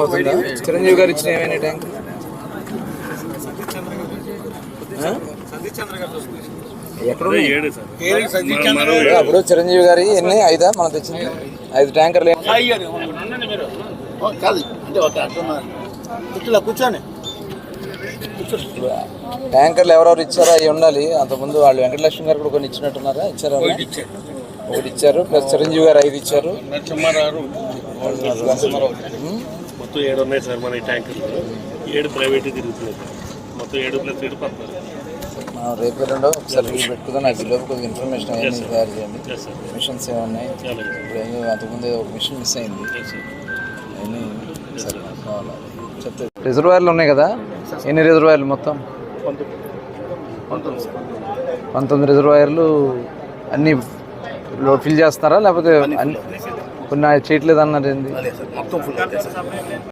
అవుతుందా? చిరంజీవి గారు ఇచ్చిన ఏమైనా ట్యాంక్ అప్పుడు చిరంజీవి గారి ఎన్ని 5 మనం తెచ్చింది 5 ట్యాంకర్లు కూర్చొని ట్యాంకర్లు ఎవరెవరు ఇచ్చారో అవి ఉండాలి. అంతకుముందు వాళ్ళు వెంకటలక్ష్మి గారు కూడా కొన్ని ఇచ్చినట్టున్నారా? ఇచ్చారా? ఒకటి ఇచ్చారు, ప్లస్ చిరంజీవి గారు 5 ఇచ్చారు. మొత్తం 7 ఉన్నాయి సార్ మన ట్యాంకర్లు. 7 ప్రైవేట్ తిరుగుతున్నాయి. మొత్తం 7 + 7 14. మనం రేపు రెండో ఒకసారి లీవ్ పెట్టుకుందాం. నాకు లోపు కొద్దిగా ఇన్ఫర్మేషన్ అవన్నీ తయారు చేయండి. మిషన్స్ ఏమున్నాయి ఇప్పుడు? అంతకుముందు ఒక మిషన్ మిస్ అయింది. అవన్నీ సరే కావాలి చెప్తే. రిజర్వాయర్లు ఉన్నాయి కదా, ఎన్ని రిజర్వాయర్లు మొత్తం? 19 రిజర్వాయర్లు. అన్నీ ఫిల్ చేస్తున్నారా లేకపోతే కొన్ని చేయట్లేదు అన్నారు ఏంది?